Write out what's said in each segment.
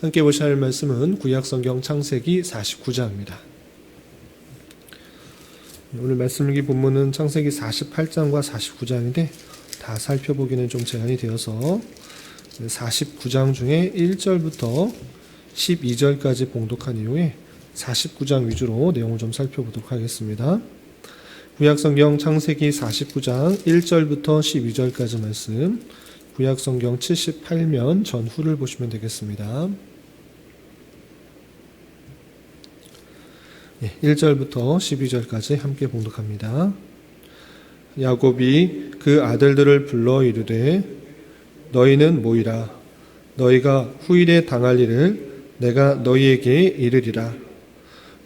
함께 보셔야 할 말씀은 구약성경 창세기 49장입니다. 오늘 말씀기 본문은 창세기 48장과 49장인데 다 살펴보기는 좀 제한이 되어서 49장 중에 1절부터 12절까지 봉독한 이후에 49장 위주로 내용을 좀 살펴보도록 하겠습니다. 구약성경 창세기 49장 1절부터 12절까지 말씀, 구약성경 78면 전후를 보시면 되겠습니다. 1절부터 12절까지 함께 봉독합니다. 야곱이 그 아들들을 불러 이르되 너희는 모이라. 너희가 후일에 당할 일을 내가 너희에게 이르리라.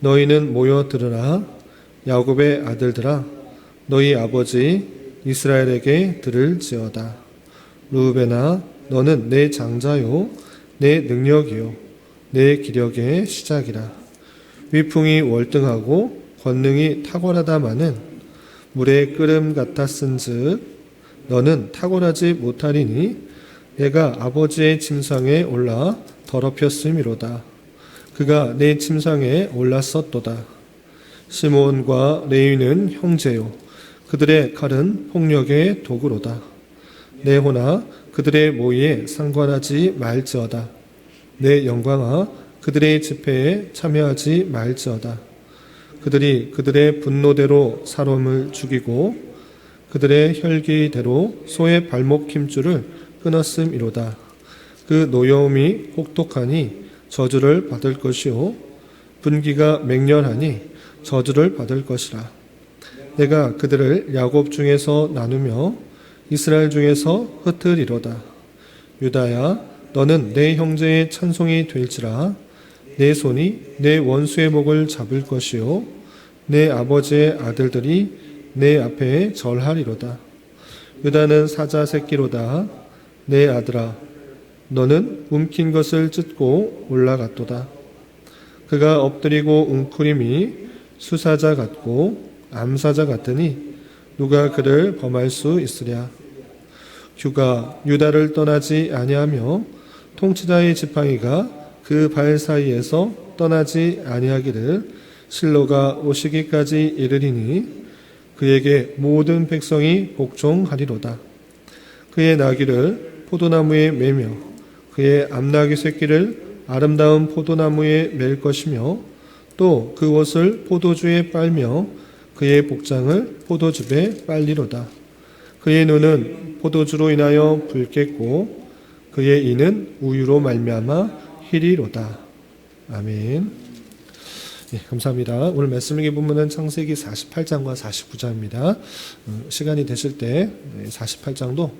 너희는 모여 들으라. 야곱의 아들들아, 너희 아버지 이스라엘에게 들을지어다. 르우벤아, 너는 내 장자요 내 능력이요 내 기력의 시작이라. 위풍이 월등하고 권능이 탁월하다마는 물의 끓음 같았은즉 너는 탁월하지 못하리니 내가 아버지의 침상에 올라 더럽혔음이로다. 그가 내 침상에 올랐었도다. 시므온과 레위는 형제요 그들의 칼은 폭력의 도구로다. 내 호나 그들의 모의에 상관하지 말지어다. 내 영광아 그들의 집회에 참여하지 말지어다. 그들이 그들의 분노대로 사람을 죽이고 그들의 혈기대로 소의 발목 힘줄을 끊었음이로다. 그 노여움이 혹독하니 저주를 받을 것이요 분기가 맹렬하니 저주를 받을 것이라. 내가 그들을 야곱 중에서 나누며 이스라엘 중에서 흩으리로다. 유다야, 너는 내 형제의 찬송이 될지라. 내 손이 내 원수의 목을 잡을 것이요 내 아버지의 아들들이 내 앞에 절하리로다. 유다는 사자 새끼로다. 내 아들아, 너는 움킨 것을 찢고 올라갔도다. 그가 엎드리고 웅크림이 수사자 같고 암사자 같으니 누가 그를 범할 수 있으랴. 규가 유다를 떠나지 아니하며 통치자의 지팡이가 그 발 사이에서 떠나지 아니하기를 실로가 오시기까지 이르리니 그에게 모든 백성이 복종하리로다. 그의 나귀를 포도나무에 매며 그의 암나귀 새끼를 아름다운 포도나무에 맬 것이며 또 그 옷을 포도주에 빨며 그의 복장을 포도즙에 빨리로다. 그의 눈은 포도주로 인하여 붉겠고 그의 이는 우유로 말미암아 희리로다. 아멘. 네, 감사합니다. 오늘 말씀의 본문은 창세기 48장과 49장입니다. 시간이 되실 때 48장도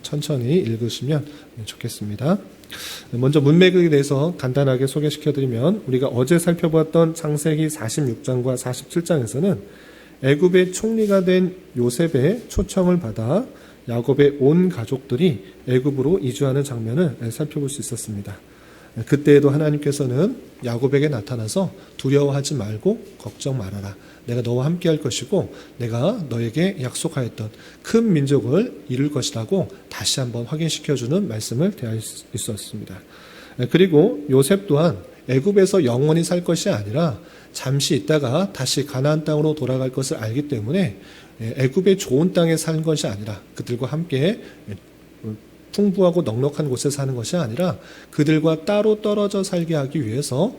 천천히 읽으시면 좋겠습니다. 먼저 문맥에 대해서 간단하게 소개시켜드리면 우리가 어제 살펴보았던 창세기 46장과 47장에서는 애굽의 총리가 된 요셉의 초청을 받아 야곱의 온 가족들이 애굽으로 이주하는 장면을 살펴볼 수 있었습니다. 그때에도 하나님께서는 야곱에게 나타나서 두려워하지 말고 걱정 말아라. 내가 너와 함께 할 것이고 내가 너에게 약속하였던 큰 민족을 이룰 것이라고 다시 한번 확인시켜주는 말씀을 대할 수 있었습니다. 그리고 요셉 또한 애굽에서 영원히 살 것이 아니라 잠시 있다가 다시 가나안 땅으로 돌아갈 것을 알기 때문에 애굽의 좋은 땅에 사는 것이 아니라 그들과 함께 풍부하고 넉넉한 곳에 사는 것이 아니라 그들과 따로 떨어져 살게 하기 위해서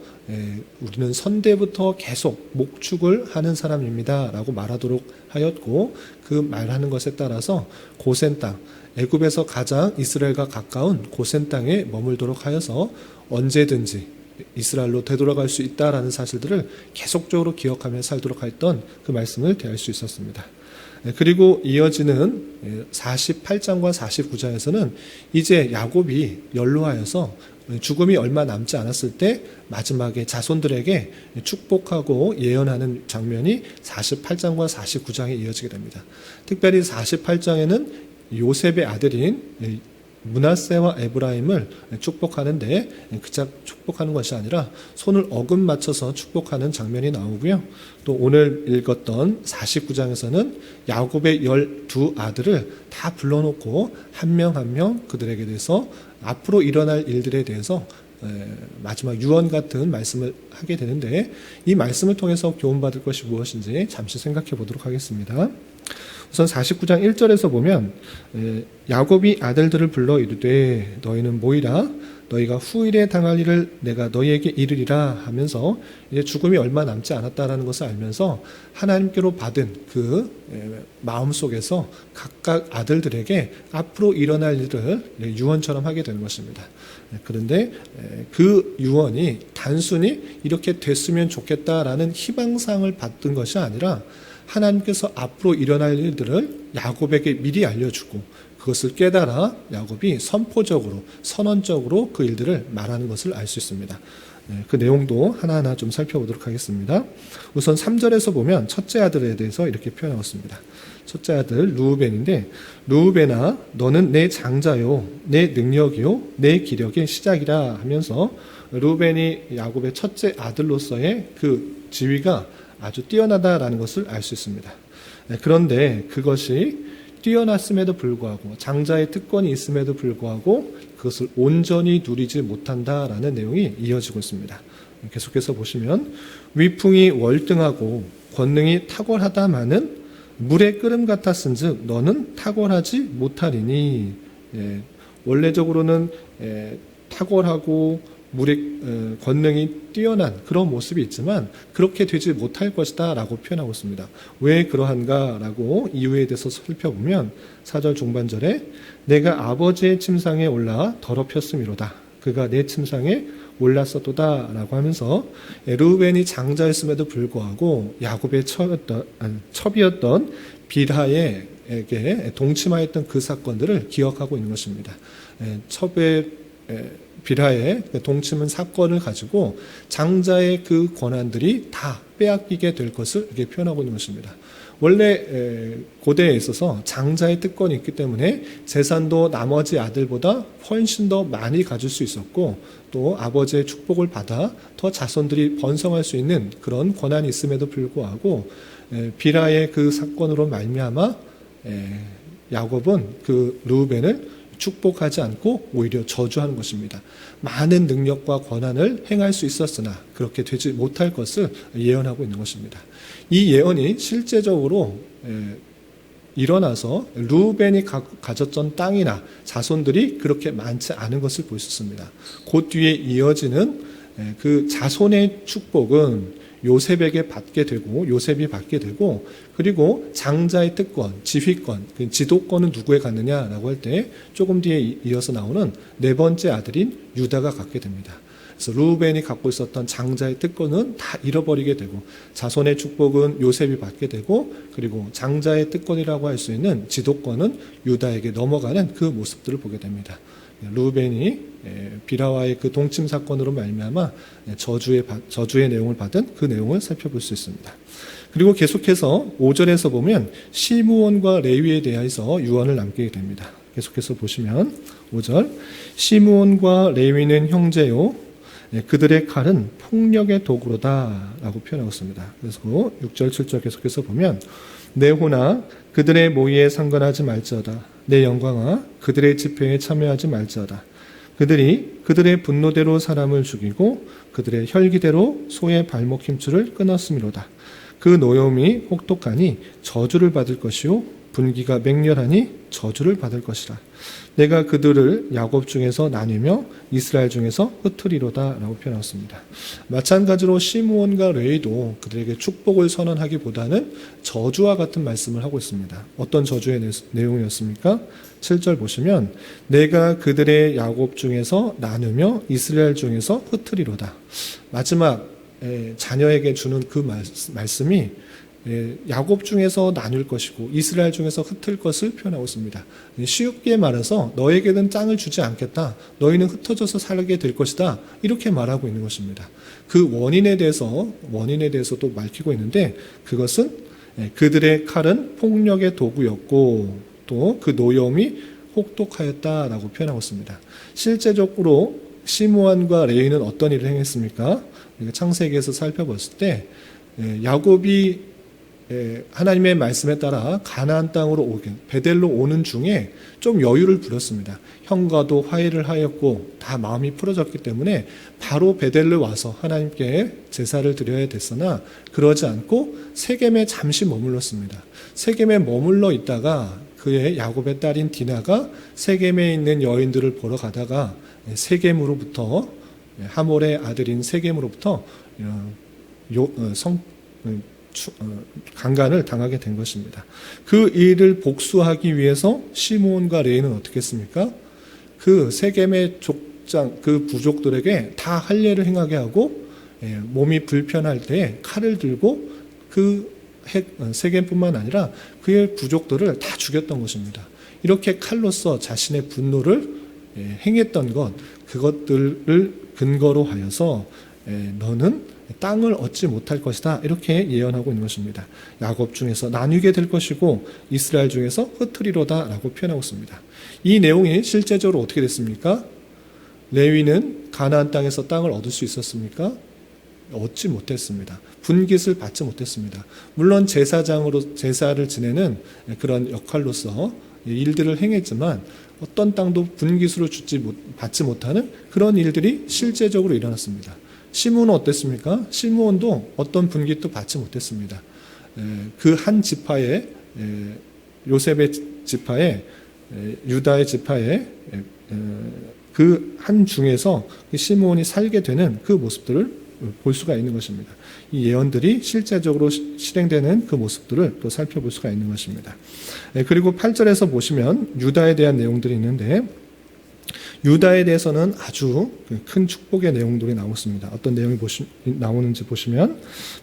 우리는 선대부터 계속 목축을 하는 사람입니다 라고 말하도록 하였고, 그 말하는 것에 따라서 고센 땅, 애굽에서 가장 이스라엘과 가까운 고센 땅에 머물도록 하여서 언제든지 이스라엘로 되돌아갈 수 있다라는 사실들을 계속적으로 기억하며 살도록 했던 그 말씀을 대할 수 있었습니다. 그리고 이어지는 48장과 49장에서는 이제 야곱이 연로하여서 죽음이 얼마 남지 않았을 때 마지막에 자손들에게 축복하고 예언하는 장면이 48장과 49장에 이어지게 됩니다. 특별히 48장에는 요셉의 아들인 므낫세와 에브라임을 축복하는데 그저 축복하는 것이 아니라 손을 어금 맞춰서 축복하는 장면이 나오고요. 또 오늘 읽었던 49장에서는 야곱의 12아들을 다 불러놓고 한 명 한 명 그들에게 대해서 앞으로 일어날 일들에 대해서 마지막 유언 같은 말씀을 하게 되는데, 이 말씀을 통해서 교훈받을 것이 무엇인지 잠시 생각해 보도록 하겠습니다. 우선 49장 1절에서 보면 야곱이 아들들을 불러 이르되 너희는 모이라, 너희가 후일에 당할 일을 내가 너희에게 이르리라 하면서 이제 죽음이 얼마 남지 않았다라는 것을 알면서 하나님께로 받은 그 마음 속에서 각각 아들들에게 앞으로 일어날 일을 유언처럼 하게 되는 것입니다. 그런데 그 유언이 단순히 이렇게 됐으면 좋겠다라는 희망상을 받던 것이 아니라 하나님께서 앞으로 일어날 일들을 야곱에게 미리 알려주고 그것을 깨달아 야곱이 선포적으로 선언적으로 그 일들을 말하는 것을 알 수 있습니다. 그 내용도 하나하나 좀 살펴보도록 하겠습니다. 우선 3절에서 보면 첫째 아들에 대해서 이렇게 표현하고 있습니다. 첫째 아들 루우벤인데, 루우벤아 너는 내 장자요 내 능력이요 내 기력의 시작이라 하면서 루우벤이 야곱의 첫째 아들로서의 그 지위가 아주 뛰어나다라는 것을 알 수 있습니다. 그런데 그것이 뛰어났음에도 불구하고 장자의 특권이 있음에도 불구하고 그것을 온전히 누리지 못한다라는 내용이 이어지고 있습니다. 계속해서 보시면 위풍이 월등하고 권능이 탁월하다마는 물의 끓음 같았은즉 너는 탁월하지 못하리니. 원래적으로는 탁월하고 물의 권능이 뛰어난 그런 모습이 있지만 그렇게 되지 못할 것이다 라고 표현하고 있습니다. 왜 그러한가 라고 이유에 대해서 살펴보면 4절 중반절에 내가 아버지의 침상에 올라 더럽혔음이로다. 그가 내 침상에 올랐었도다 라고 하면서 루벤이 장자였음에도 불구하고 야곱의 첩이었던 빌하에게 동침하였던 그 사건들을 기억하고 있는 것입니다. 첩의 빌하의 동침은 사건을 가지고 장자의 그 권한들이 다 빼앗기게 될 것을 이렇게 표현하고 있는 것입니다. 원래 고대에 있어서 장자의 특권이 있기 때문에 재산도 나머지 아들보다 훨씬 더 많이 가질 수 있었고 또 아버지의 축복을 받아 더 자손들이 번성할 수 있는 그런 권한이 있음에도 불구하고 빌하의 그 사건으로 말미암아 야곱은 그 르우벤을 축복하지 않고 오히려 저주하는 것입니다. 많은 능력과 권한을 행할 수 있었으나 그렇게 되지 못할 것을 예언하고 있는 것입니다. 이 예언이 실제적으로 일어나서 르우벤이 가졌던 땅이나 자손들이 그렇게 많지 않은 것을 볼 수 있습니다. 그 뒤에 이어지는 그 자손의 축복은 요셉에게 받게 되고 요셉이 받게 되고 그리고 장자의 특권, 지휘권, 지도권은 누구에 갔느냐라고 할 때 조금 뒤에 이어서 나오는 네 번째 아들인 유다가 갖게 됩니다. 그래서 르우벤이 갖고 있었던 장자의 특권은 다 잃어버리게 되고 자손의 축복은 요셉이 받게 되고 그리고 장자의 특권이라고 할 수 있는 지도권은 유다에게 넘어가는 그 모습들을 보게 됩니다. 르우벤이 빌하와의 그 동침 사건으로 말미암아 저주의 내용을 받은 그 내용을 살펴볼 수 있습니다. 그리고 계속해서 5절에서 보면 시므온과 레위에 대해서 유언을 남기게 됩니다. 계속해서 보시면 5절 시므온과 레위는 형제요 그들의 칼은 폭력의 도구로다 라고 표현하고 있습니다. 그래서 6절 7절 계속해서 보면 내 호나 그들의 모의에 상관하지 말지어다. 내 영광아 그들의 집회에 참여하지 말지어다. 그들이 그들의 분노대로 사람을 죽이고 그들의 혈기대로 소의 발목 힘줄을 끊었음이로다. 그 노여움이 혹독하니 저주를 받을 것이요 분기가 맹렬하니 저주를 받을 것이라. 내가 그들을 야곱 중에서 나뉘며 이스라엘 중에서 흩으리로다 라고 표현했습니다. 마찬가지로 시므온과 레위도 그들에게 축복을 선언하기보다는 저주와 같은 말씀을 하고 있습니다. 어떤 저주의 내용이었습니까? 7절 보시면 내가 그들의 야곱 중에서 나누며 이스라엘 중에서 흩으리로다. 마지막 자녀에게 주는 그 말씀이 야곱 중에서 나눌 것이고 이스라엘 중에서 흩을 것을 표현하고 있습니다. 쉽게 말해서 너에게는 땅을 주지 않겠다. 너희는 흩어져서 살게 될 것이다. 이렇게 말하고 있는 것입니다. 그 원인에 대해서도 밝히고 있는데 그것은 그들의 칼은 폭력의 도구였고 또 그 노여움이 혹독하였다라고 표현하고 있습니다. 실제적으로 시므온과 레위는 어떤 일을 행했습니까? 창세기에서 살펴봤을 때 야곱이 하나님의 말씀에 따라 가나안 땅으로 베델로 오는 중에 좀 여유를 부렸습니다. 형과도 화해를 하였고 다 마음이 풀어졌기 때문에 바로 베델로 와서 하나님께 제사를 드려야 됐으나 그러지 않고 세겜에 잠시 머물렀습니다. 세겜에 머물러 있다가 그의 야곱의 딸인 디나가 세겜에 있는 여인들을 보러 가다가 세겜으로부터 하몰의 아들인 세겜으로부터 강간을 당하게 된 것입니다. 그 일을 복수하기 위해서 시므온과 레위는 어떻게 했습니까? 그 세겜의 족장, 그 부족들에게 다 할례를 행하게 하고 몸이 불편할 때 칼을 들고 그 세겜뿐만 아니라 그의 부족들을 다 죽였던 것입니다. 이렇게 칼로서 자신의 분노를 행했던 그것들을 근거로 하여서 너는 땅을 얻지 못할 것이다 이렇게 예언하고 있는 것입니다. 야곱 중에서 나뉘게 될 것이고 이스라엘 중에서 흩으리로다 라고 표현하고 있습니다. 이 내용이 실제적으로 어떻게 됐습니까? 레위는 가나안 땅에서 땅을 얻을 수 있었습니까? 얻지 못했습니다. 분깃을 받지 못했습니다. 물론 제사장으로 제사를 지내는 그런 역할로서 일들을 행했지만 어떤 땅도 분깃으로 받지 못하는 그런 일들이 실제적으로 일어났습니다. 시므온은 어땠습니까? 시므온도 어떤 분깃도 받지 못했습니다. 그 한 지파에 요셉의 지파에 유다의 지파에 그 한 중에서 시므온이 살게 되는 그 모습들을 볼 수가 있는 것입니다. 이 예언들이 실제적으로 실행되는 그 모습들을 또 살펴볼 수가 있는 것입니다. 그리고 8절에서 보시면 유다에 대한 내용들이 있는데 유다에 대해서는 아주 큰 축복의 내용들이 나오습니다. 어떤 내용이 나오는지 보시면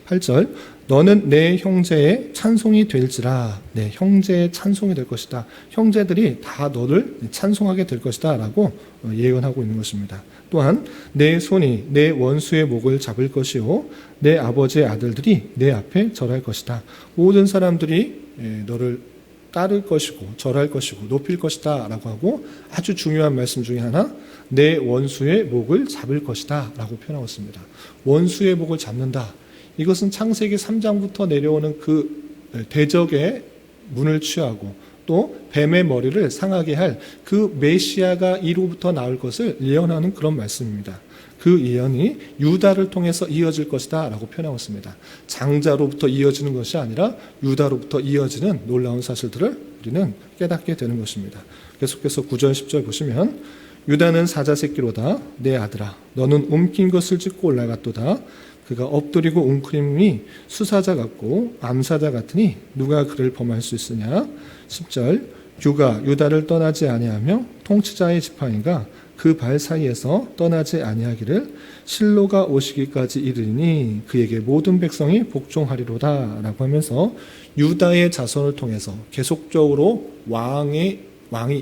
8절 너는 내 형제의 찬송이 될지라 내 형제의 찬송이 될 것이다. 형제들이 다 너를 찬송하게 될 것이다 라고 예언하고 있는 것입니다. 또한 내 손이 내 원수의 목을 잡을 것이요 내 아버지의 아들들이 내 앞에 절할 것이다. 모든 사람들이 너를 따를 것이고 절할 것이고 높일 것이다 라고 하고 아주 중요한 말씀 중에 하나 내 원수의 목을 잡을 것이다 라고 표현하고 있습니다. 원수의 목을 잡는다. 이것은 창세기 3장부터 내려오는 그 대적의 문을 취하고 또 뱀의 머리를 상하게 할 그 메시아가 이로부터 나올 것을 예언하는 그런 말씀입니다. 그 예언이 유다를 통해서 이어질 것이다 라고 표현하고 있습니다. 장자로부터 이어지는 것이 아니라 유다로부터 이어지는 놀라운 사실들을 우리는 깨닫게 되는 것입니다. 계속해서 9절 10절 보시면 유다는 사자 새끼로다 내 아들아 너는 움킨 것을 찢고 올라갔도다 그가 엎드리고 웅크림이 수사자 같고 암사자 같으니 누가 그를 범할 수 있으냐 10절 유가 유다를 떠나지 아니하며 통치자의 지팡이가 그 발 사이에서 떠나지 아니하기를 실로가 오시기까지 이르니 그에게 모든 백성이 복종하리로다 라고 하면서 유다의 자손을 통해서 계속적으로 왕이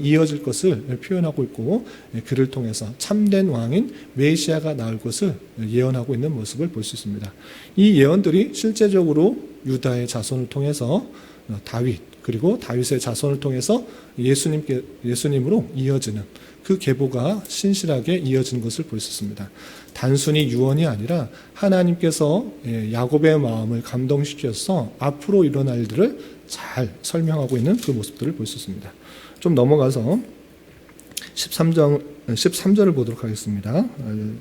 이어질 것을 표현하고 있고 그를 통해서 참된 왕인 메시아가 나올 것을 예언하고 있는 모습을 볼 수 있습니다. 이 예언들이 실제적으로 유다의 자손을 통해서 다윗 그리고 다윗의 자손을 통해서 예수님으로 이어지는 그 계보가 신실하게 이어진 것을 볼 수 있습니다. 단순히 유언이 아니라 하나님께서 야곱의 마음을 감동시켜서 앞으로 일어날 일들을 잘 설명하고 있는 그 모습들을 볼 수 있습니다. 좀 넘어가서 13절을 보도록 하겠습니다.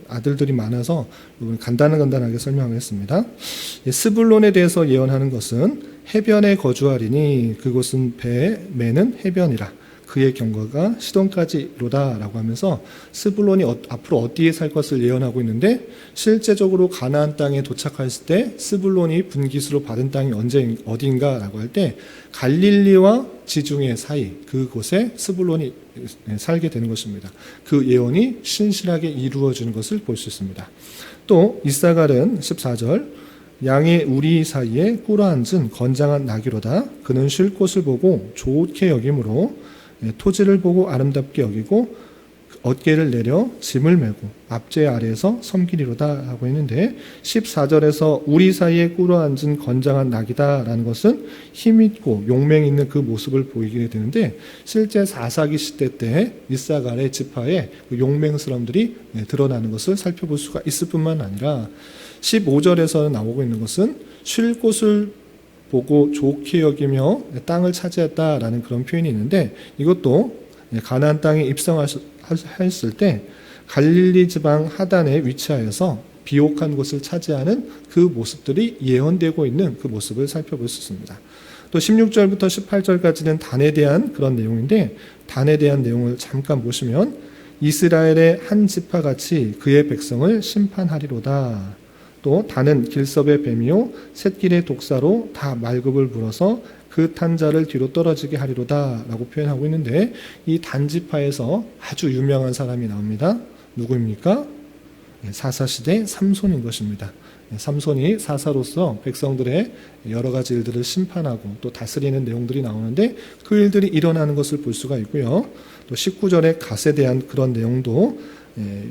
아들들이 많아서 간단하게 설명하겠습니다. 스불론에 대해서 예언하는 것은 해변에 거주하리니 그곳은 매는 해변이라 그의 경과가 시돈까지로다 라고 하면서 스불론이 앞으로 어디에 살 것을 예언하고 있는데 실제적으로 가나안 땅에 도착했을 때 스불론이 분깃으로 받은 땅이 어디인가 라고 할 때 갈릴리와 지중해 사이 그곳에 스불론이 살게 되는 것입니다. 그 예언이 신실하게 이루어지는 것을 볼 수 있습니다. 또 이사갈은 14절 양의 우리 사이에 꿇어앉은 건장한 나귀로다 그는 쉴 곳을 보고 좋게 여김으로 토지를 보고 아름답게 여기고 어깨를 내려 짐을 메고 앞제 아래에서 섬기리로다 하고 있는데 14절에서 우리 사이에 꿇어앉은 건장한 낙이다 라는 것은 힘있고 용맹 있는 그 모습을 보이게 되는데 실제 사사기 시대 때 이사갈의 지파의 그 용맹스러움들이 드러나는 것을 살펴볼 수가 있을 뿐만 아니라 15절에서 나오고 있는 것은 쉴 곳을 보고 좋게 여기며 땅을 차지했다라는 그런 표현이 있는데, 이것도 가나안 땅에 입성했을 때 갈릴리 지방 하단에 위치하여서 비옥한 곳을 차지하는 그 모습들이 예언되고 있는 그 모습을 살펴볼 수 있습니다. 또 16절부터 18절까지는 단에 대한 그런 내용인데, 단에 대한 내용을 잠깐 보시면 이스라엘의 한 지파같이 그의 백성을 심판하리로다. 또 단은 길섭의 뱀이요 샛길의 독사로 다 말급을 물어서 그 탄 자를 뒤로 떨어지게 하리로다 라고 표현하고 있는데, 이 단지파에서 아주 유명한 사람이 나옵니다. 누구입니까? 사사시대 삼손인 것입니다. 삼손이 사사로서 백성들의 여러 가지 일들을 심판하고 또 다스리는 내용들이 나오는데, 그 일들이 일어나는 것을 볼 수가 있고요. 또 19절의 갓에 대한 그런 내용도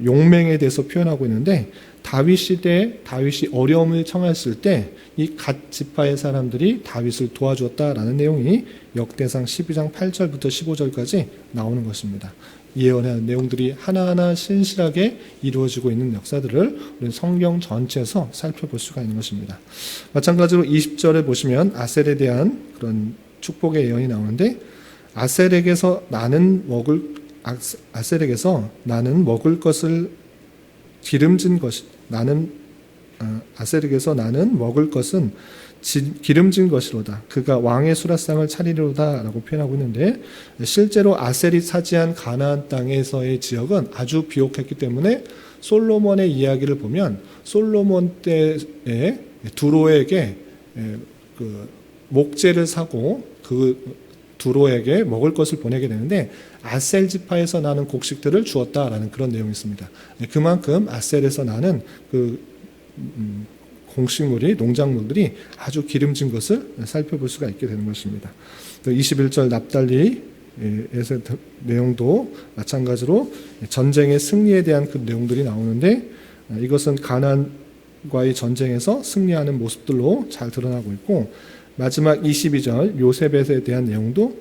용맹에 대해서 표현하고 있는데, 다윗 시대에 다윗이 어려움을 청했을 때 이 갓 지파의 사람들이 다윗을 도와주었다라는 내용이 역대상 12장 8절부터 15절까지 나오는 것입니다. 예언의 내용들이 하나하나 신실하게 이루어지고 있는 역사들을 우리는 성경 전체에서 살펴볼 수가 있는 것입니다. 마찬가지로 20절에 보시면 아셀에 대한 그런 축복의 예언이 나오는데, 아셀에게서 나는 먹을 것을 기름진 것이 아셀에게서 나는 먹을 것은 기름진 것이로다. 그가 왕의 수라상을 차리리로다 라고 표현하고 있는데, 실제로 아셀이 차지한 가나안 땅에서의 지역은 아주 비옥했기 때문에 솔로몬의 이야기를 보면 솔로몬 때에 두로에게 그 목재를 사고 그 두로에게 먹을 것을 보내게 되는데, 아셀 지파에서 나는 곡식들을 주었다라는 그런 내용이 있습니다. 그만큼 아셀에서 나는 그 곡식물이, 농작물들이 아주 기름진 것을 살펴볼 수가 있게 되는 것입니다. 21절 납달리의 내용도 마찬가지로 전쟁의 승리에 대한 그 내용들이 나오는데, 이것은 가나안과의 전쟁에서 승리하는 모습들로 잘 드러나고 있고, 마지막 22절 요셉에 대한 내용도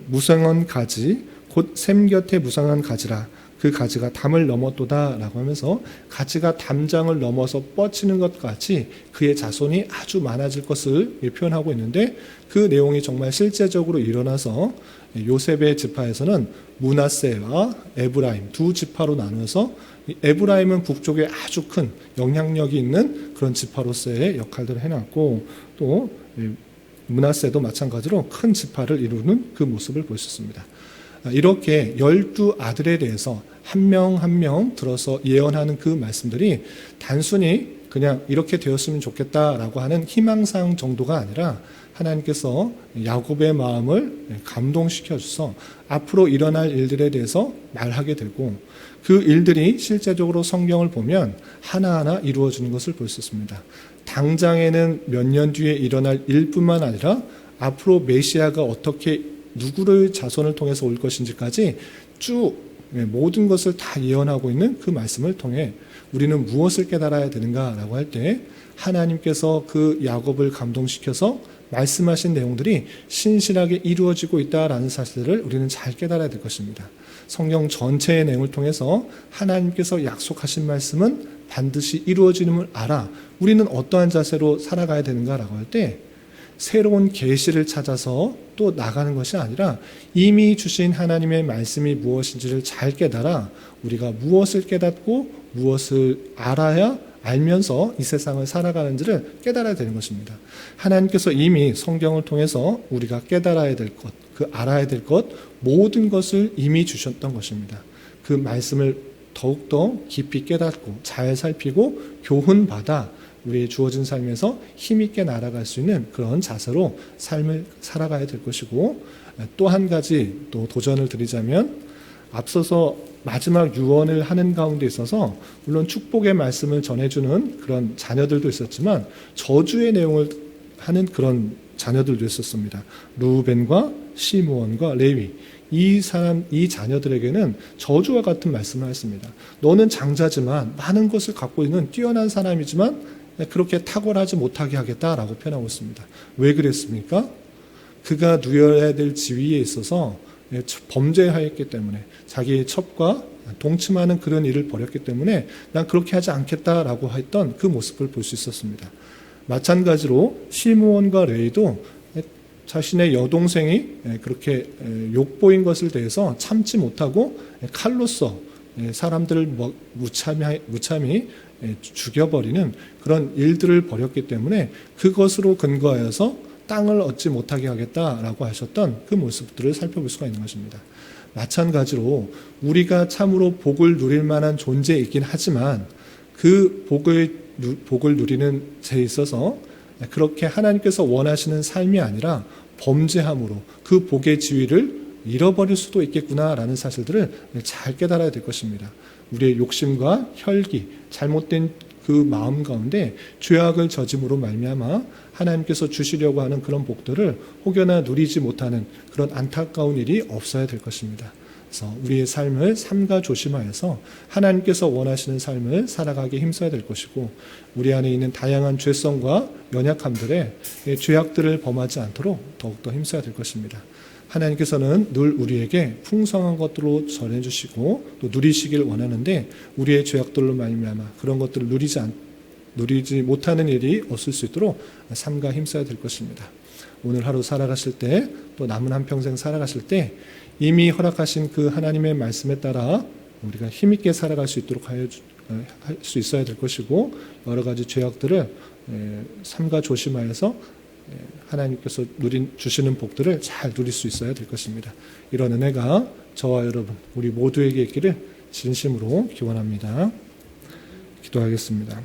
무성한 가지 곧 샘 곁에 무성한 가지라 그 가지가 담을 넘었도다 라고 하면서, 가지가 담장을 넘어서 뻗치는 것 같이 그의 자손이 아주 많아질 것을 표현하고 있는데, 그 내용이 정말 실제적으로 일어나서 요셉의 지파에서는 므낫세와 에브라임 두 지파로 나누어서, 에브라임은 북쪽에 아주 큰 영향력이 있는 그런 지파로서의 역할들을 해놨고, 또 므낫세도 마찬가지로 큰 지파를 이루는 그 모습을 볼 수 있습니다. 이렇게 12아들에 대해서 한 명 한 명 들어서 예언하는 그 말씀들이 단순히 그냥 이렇게 되었으면 좋겠다라고 하는 희망사항 정도가 아니라, 하나님께서 야곱의 마음을 감동시켜 주셔서 앞으로 일어날 일들에 대해서 말하게 되고, 그 일들이 실제적으로 성경을 보면 하나하나 이루어지는 것을 볼 수 있습니다. 당장에는 몇 년 뒤에 일어날 일뿐만 아니라 앞으로 메시아가 어떻게 누구를 자손을 통해서 올 것인지까지 쭉 모든 것을 다 예언하고 있는 그 말씀을 통해 우리는 무엇을 깨달아야 되는가라고 할 때, 하나님께서 그 야곱을 감동시켜서 말씀하신 내용들이 신실하게 이루어지고 있다라는 사실을 우리는 잘 깨달아야 될 것입니다. 성경 전체의 내용을 통해서 하나님께서 약속하신 말씀은 반드시 이루어지는 걸 알아 우리는 어떠한 자세로 살아가야 되는가라고 할 때, 새로운 계시를 찾아서 또 나가는 것이 아니라 이미 주신 하나님의 말씀이 무엇인지를 잘 깨달아 우리가 무엇을 깨닫고 무엇을 알면서 이 세상을 살아가는지를 깨달아야 되는 것입니다. 하나님께서 이미 성경을 통해서 우리가 깨달아야 될 것, 그 알아야 될 것, 모든 것을 이미 주셨던 것입니다. 그 말씀을 더욱더 깊이 깨닫고 잘 살피고 교훈받아 우리의 주어진 삶에서 힘있게 날아갈 수 있는 그런 자세로 삶을 살아가야 될 것이고, 또 한 가지 또 도전을 드리자면, 앞서서 마지막 유언을 하는 가운데 있어서 물론 축복의 말씀을 전해주는 그런 자녀들도 있었지만 저주의 내용을 하는 그런 자녀들도 있었습니다. 루벤과 시므온과 레위, 이 자녀들에게는 저주와 같은 말씀을 했습니다. 너는 장자지만 많은 것을 갖고 있는 뛰어난 사람이지만 그렇게 탁월하지 못하게 하겠다라고 표현하고 있습니다. 왜 그랬습니까? 그가 누려야 될 지위에 있어서 범죄하였기 때문에, 자기의 첩과 동침하는 그런 일을 벌였기 때문에 난 그렇게 하지 않겠다라고 했던 그 모습을 볼 수 있었습니다. 마찬가지로 시므온과 레위도 자신의 여동생이 그렇게 욕보인 것을 대해서 참지 못하고 칼로써 사람들을 무참히 죽여버리는 그런 일들을 벌였기 때문에 그것으로 근거하여서 땅을 얻지 못하게 하겠다라고 하셨던 그 모습들을 살펴볼 수가 있는 것입니다. 마찬가지로 우리가 참으로 복을 누릴 만한 존재이긴 하지만 그 복을 누리는 데 있어서 그렇게 하나님께서 원하시는 삶이 아니라 범죄함으로 그 복의 지위를 잃어버릴 수도 있겠구나라는 사실들을 잘 깨달아야 될 것입니다. 우리의 욕심과 혈기, 잘못된 그 마음 가운데 죄악을 저짐으로 말미암아 하나님께서 주시려고 하는 그런 복들을 혹여나 누리지 못하는 그런 안타까운 일이 없어야 될 것입니다. 그래서 우리의 삶을 삼가 조심하여서 하나님께서 원하시는 삶을 살아가기 힘써야 될 것이고 우리 안에 있는 다양한 죄성과 연약함들의 죄악들을 범하지 않도록 더욱더 힘써야 될 것입니다. 하나님께서는 늘 우리에게 풍성한 것들로 전해주시고 또 누리시길 원하는데 우리의 죄악들로 말미암아 그런 것들을 누리지 못하는 일이 없을 수 있도록 삼가 힘써야 될 것입니다. 오늘 하루 살아가실 때 또 남은 한평생 살아가실 때 이미 허락하신 그 하나님의 말씀에 따라 우리가 힘있게 살아갈 수 있도록 할 수 있어야 될 것이고 여러 가지 죄악들을 삼가 조심하여서 하나님께서 주시는 복들을 잘 누릴 수 있어야 될 것입니다. 이런 은혜가 저와 여러분 우리 모두에게 있기를 진심으로 기원합니다. 기도하겠습니다.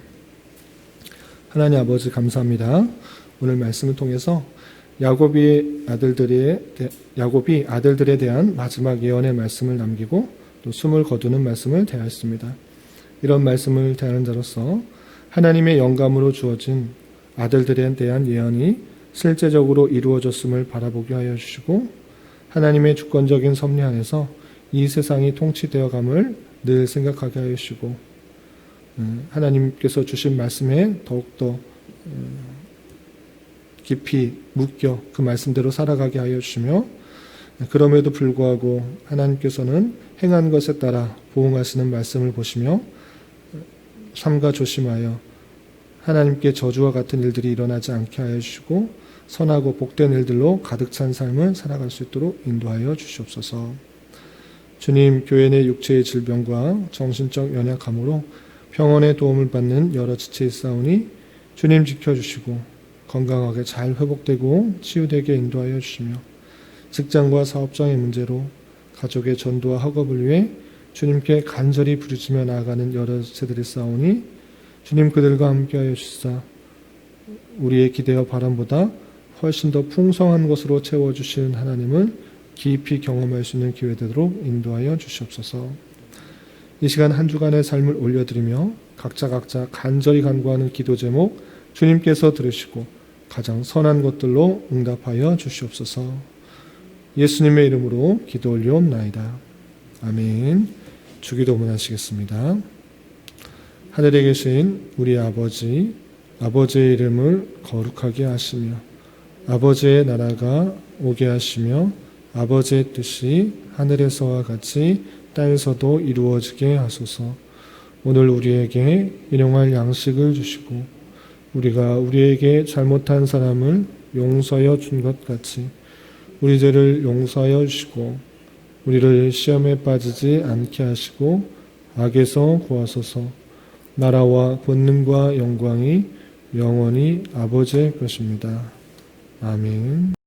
하나님 아버지 감사합니다. 오늘 말씀을 통해서 야곱이 아들들에 대한 마지막 예언의 말씀을 남기고 또 숨을 거두는 말씀을 대하였습니다. 이런 말씀을 대하는 자로서 하나님의 영감으로 주어진 아들들에 대한 예언이 실제적으로 이루어졌음을 바라보게 하여 주시고 하나님의 주권적인 섭리 안에서 이 세상이 통치되어감을 늘 생각하게 하여 주시고 하나님께서 주신 말씀에 더욱더 깊이 묵겨 그 말씀대로 살아가게 하여 주시며 그럼에도 불구하고 하나님께서는 행한 것에 따라 보응하시는 말씀을 보시며 삼가 조심하여 하나님께 저주와 같은 일들이 일어나지 않게 하여 주시고 선하고 복된 일들로 가득 찬 삶을 살아갈 수 있도록 인도하여 주시옵소서. 주님, 교회 내 육체의 질병과 정신적 연약함으로 병원의 도움을 받는 여러 지체 있사오니 주님 지켜주시고 건강하게 잘 회복되고 치유되게 인도하여 주시며 직장과 사업장의 문제로 가족의 전도와 학업을 위해 주님께 간절히 부르짖며 나아가는 여러 지체들이 있사오니 주님 그들과 함께하여 주시사 우리의 기대와 바람보다 훨씬 더 풍성한 것으로 채워주시는 하나님을 깊이 경험할 수 있는 기회 되도록 인도하여 주시옵소서. 이 시간 한 주간의 삶을 올려드리며 각자 간절히 간구하는 기도 제목 주님께서 들으시고 가장 선한 것들로 응답하여 주시옵소서. 예수님의 이름으로 기도 올려옵나이다. 아멘. 주기도문 하시겠습니다. 하늘에 계신 우리 아버지, 아버지의 이름을 거룩하게 하시며 아버지의 나라가 오게 하시며 아버지의 뜻이 하늘에서와 같이 땅에서도 이루어지게 하소서. 오늘 우리에게 일용할 양식을 주시고 우리가 우리에게 잘못한 사람을 용서하여 준 것 같이 우리 죄를 용서하여 주시고 우리를 시험에 빠지지 않게 하시고 악에서 구하소서. 나라와 권능과 영광이 영원히 아버지의 것입니다. 아멘.